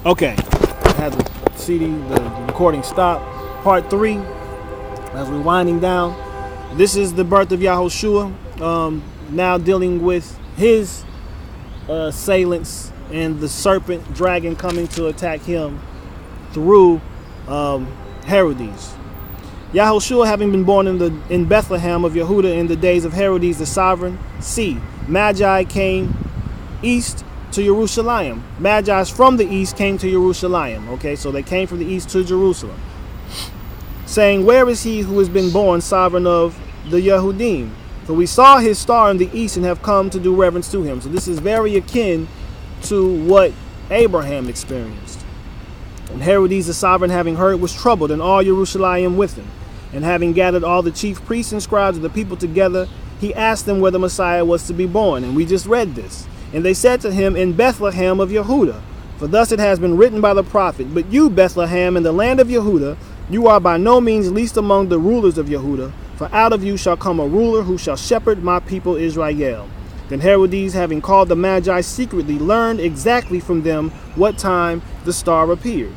Okay, I had the the recording stop. Part 3, as we're winding down. This is the birth of Yahushua, now dealing with his assailants and the serpent dragon coming to attack him through Herodes. Yahushua, having been born in Bethlehem of Yehudah in the days of Herodes the sovereign, see, Magi came east to Jerusalem. Magi from the east came to Jerusalem. Okay, so they came from the east to Jerusalem, saying, where is he who has been born sovereign of the Yehudim? For we saw his star in the east and have come to do reverence to him. So this is very akin to what Abraham experienced. And Herodes the sovereign, having heard, was troubled, and all Jerusalem with him. And having gathered all the chief priests and scribes of the people together, he asked them where the Messiah was to be born. And we just read this. And they said to him, in Bethlehem of Yehudah. For thus it has been written by the prophet, but you, Bethlehem, in the land of Yehudah, you are by no means least among the rulers of Yehudah, for out of you shall come a ruler who shall shepherd my people Israel. Then Herodes, having called the Magi secretly, learned exactly from them what time the star appeared.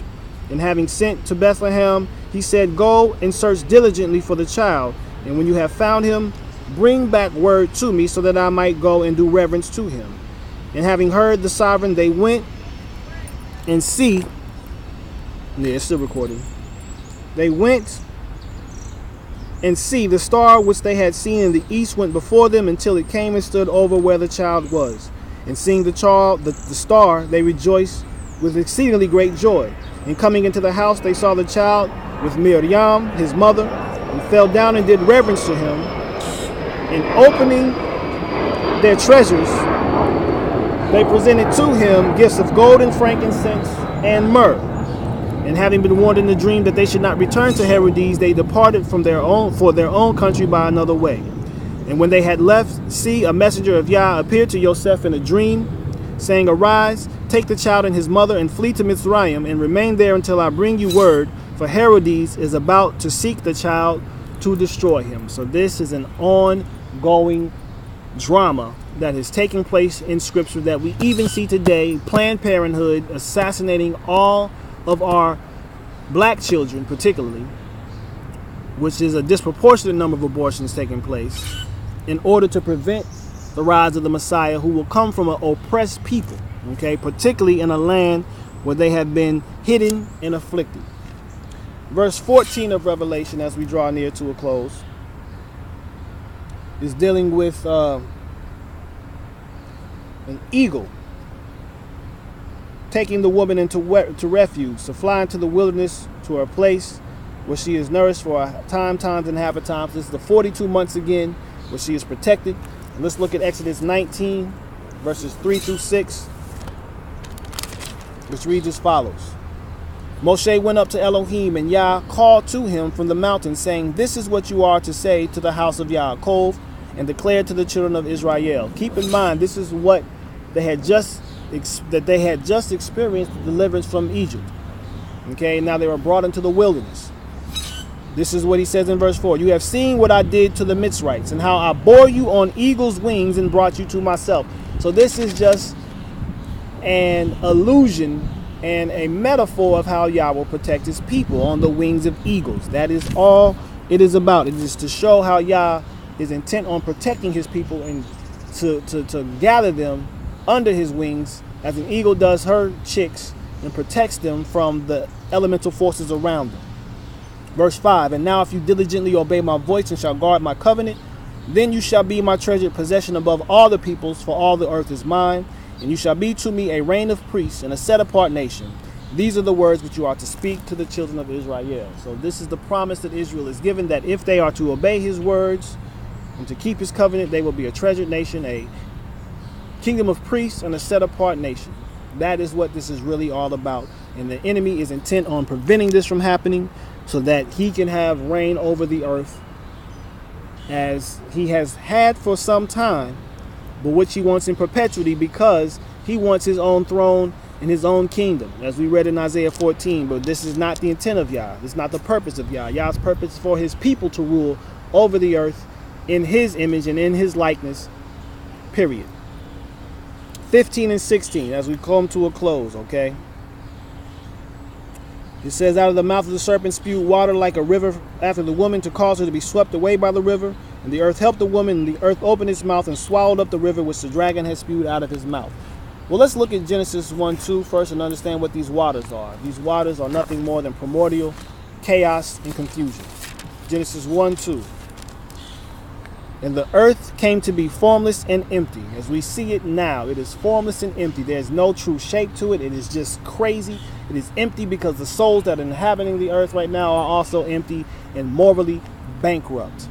And having sent to Bethlehem, he said, go and search diligently for the child, and when you have found him, bring back word to me, so that I might go and do reverence to him. And having heard the sovereign, they went and see. Yeah, it's still recording. They went and see the star which they had seen in the east went before them until it came and stood over where the child was. And seeing the star, they rejoiced with exceedingly great joy. And coming into the house, they saw the child with Miriam, his mother, and fell down and did reverence to him. And opening their treasures, they presented to him gifts of gold and frankincense and myrrh. And having been warned in the dream that they should not return to Herodes, they departed for their own country by another way. And when they had left, see, a messenger of Yah appeared to Joseph in a dream, saying, arise, take the child and his mother, and flee to Mitzrayim, and remain there until I bring you word, for Herodes is about to seek the child to destroy him. So this is an ongoing drama that is taking place in Scripture that we even see today. Planned Parenthood assassinating all of our black children, particularly, which is a disproportionate number of abortions taking place, in order to prevent the rise of the Messiah, who will come from an oppressed people, okay, particularly in a land where they have been hidden and afflicted. Verse 14 of Revelation, as we draw near to a close, is dealing with an eagle taking the woman into refuge, so flying to the wilderness, to her place where she is nourished for a times and half a time. This is the 42 months again where she is protected. And let's look at Exodus 19, verses 3 through 6, which reads as follows. Moshe went up to Elohim, and Yah called to him from the mountain, saying, this is what you are to say to the house of Yaakov, and declare to the children of Israel. Keep in mind, this is what they had just experienced, the deliverance from Egypt. Okay, now they were brought into the wilderness. This is what he says in verse 4. You have seen what I did to the Mitzrites, and how I bore you on eagle's wings and brought you to myself. So this is just an allusion and a metaphor of how Yah will protect his people on the wings of eagles. That is all it is about. It is to show how Yah is intent on protecting his people and to gather them under his wings, as an eagle does her chicks, and protects them from the elemental forces around them. Verse 5, and now if you diligently obey my voice and shall guard my covenant, then you shall be my treasured possession above all the peoples, for all the earth is mine, and you shall be to me a reign of priests and a set apart nation. These are the words which you are to speak to the children of Israel. So this is the promise that Israel is given, that if they are to obey his words and to keep his covenant, they will be a treasured nation, a kingdom of priests, and a set apart nation. That is what this is really all about. And the enemy is intent on preventing this from happening, so that he can have reign over the earth as he has had for some time, but which he wants in perpetuity, because he wants his own throne and his own kingdom, as we read in Isaiah 14. But this is not the intent of Yah. This is not the purpose of Yah. Yah's purpose is for his people to rule over the earth in his image and in his likeness, period. 15 and 16, as we come to a close, okay? It says, out of the mouth of the serpent spewed water like a river after the woman, to cause her to be swept away by the river. And the earth helped the woman, and the earth opened its mouth and swallowed up the river which the dragon had spewed out of his mouth. Well, let's look at Genesis 1:2 first and understand what these waters are. These waters are nothing more than primordial chaos and confusion. Genesis 1:2. And the earth came to be formless and empty. As we see it now, it is formless and empty. There's no true shape to it. It is just crazy. It is empty because the souls that are inhabiting the earth right now are also empty and morally bankrupt.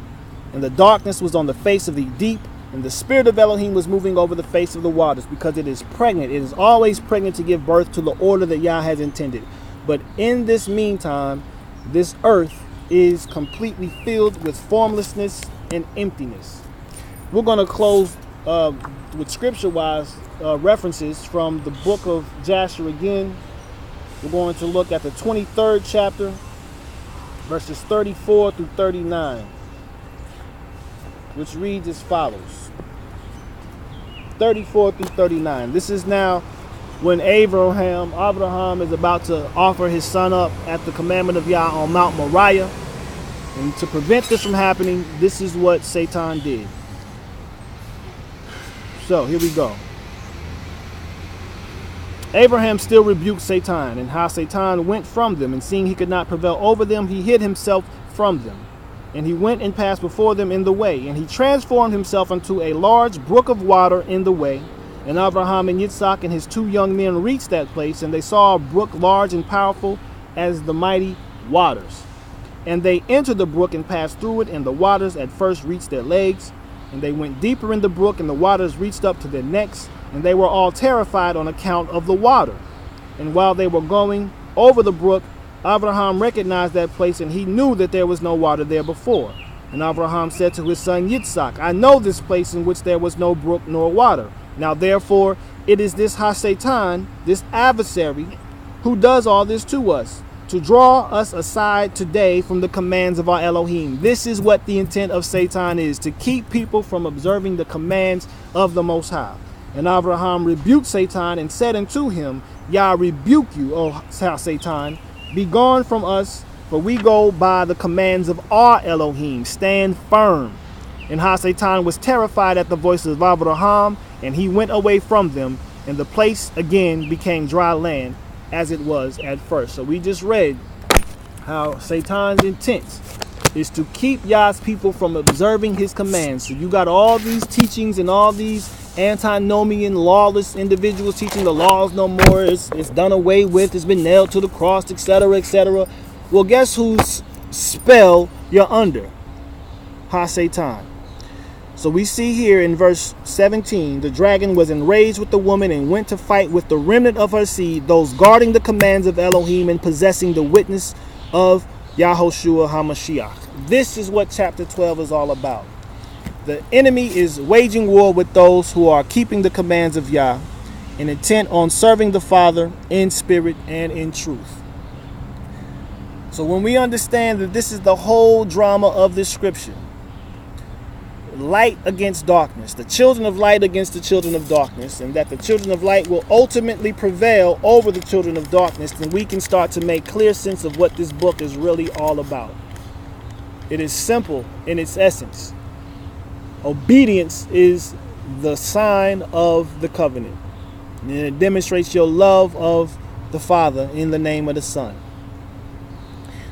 And the darkness was on the face of the deep, and the spirit of Elohim was moving over the face of the waters, because it is pregnant. It is always pregnant to give birth to the order that Yah has intended. But in this meantime, this earth is completely filled with formlessness and emptiness. We're going to close with scripture-wise references from the book of Jasher again. We're going to look at the 23rd chapter, verses 34 through 39, which reads as follows. 34 through 39. This is now when Abraham is about to offer his son up at the commandment of Yah on Mount Moriah. And to prevent this from happening, this is what Satan did. So here we go. Abraham still rebuked Satan, and how Satan went from them, and seeing he could not prevail over them, he hid himself from them. And he went and passed before them in the way, and he transformed himself unto a large brook of water in the way. And Abraham and Yitzhak and his 2 young men reached that place, and they saw a brook large and powerful as the mighty waters. And they entered the brook and passed through it, and the waters at first reached their legs. And they went deeper in the brook, and the waters reached up to their necks, and they were all terrified on account of the water. And while they were going over the brook, Abraham recognized that place, and he knew that there was no water there before. And Abraham said to his son Yitzhak, I know this place in which there was no brook nor water. Now therefore it is this Satan, this adversary, who does all this to us, to draw us aside today from the commands of our Elohim. This is what the intent of Satan is, to keep people from observing the commands of the Most High. And Abraham rebuked Satan and said unto him, Yah rebuke you, O Satan, be gone from us, for we go by the commands of our Elohim. Stand firm. And Satan was terrified at the voice of Abraham, and he went away from them, and the place again became dry land as it was at first. So we just read how Satan's intent is to keep Yah's people from observing his commands. So you got all these teachings and all these antinomian, lawless individuals teaching the laws no more, it's done away with, it's been nailed to the cross, etc., etc. Well, guess whose spell you're under? Satan. So we see here in verse 17, the dragon was enraged with the woman and went to fight with the remnant of her seed, those guarding the commands of Elohim and possessing the witness of Yahushua HaMashiach. This is what chapter 12 is all about. The enemy is waging war with those who are keeping the commands of Yah and intent on serving the Father in spirit and in truth. So when we understand that this is the whole drama of this scripture, light against darkness, the children of light against the children of darkness, and that the children of light will ultimately prevail over the children of darkness, then we can start to make clear sense of what this book is really all about. It is simple in its essence. Obedience is the sign of the covenant, and it demonstrates your love of the Father in the name of the Son.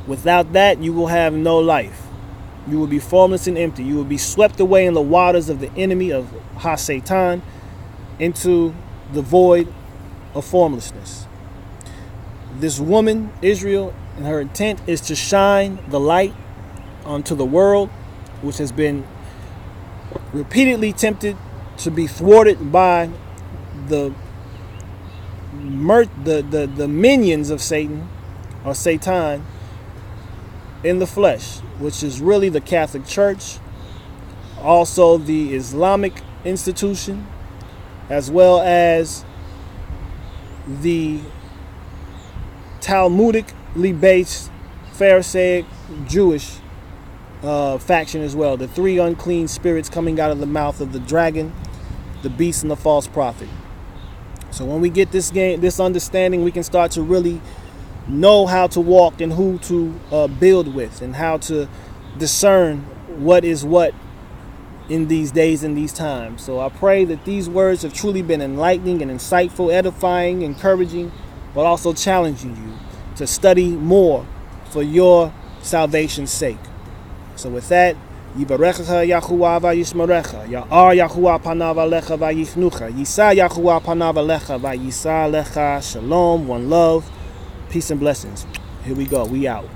Without that, you will have no life. You will be formless and empty. You will be swept away in the waters of the enemy of Satan into the void of formlessness. This woman, Israel, and her intent is to shine the light onto the world, which has been repeatedly tempted to be thwarted by the minions of Satan, or Satan, in the flesh, which is really the Catholic Church, also the Islamic institution, as well as the Talmudically based Pharisaic Jewish faction as well. The 3 unclean spirits coming out of the mouth of the dragon, the beast, and the false prophet. So when we get this understanding, we can start to really know how to walk and who to build with, and how to discern what is what in these days and these times. So I pray that these words have truly been enlightening and insightful, edifying, encouraging, but also challenging you to study more for your salvation's sake. So with that, Yivarechecha Yahuwah vayishmerecha, Ya'ar Yahuwah panav alecha vayichnucha, Yisa Yahuwah panav alecha vayisa lecha. Shalom, one love, peace and blessings. Here we go, we out.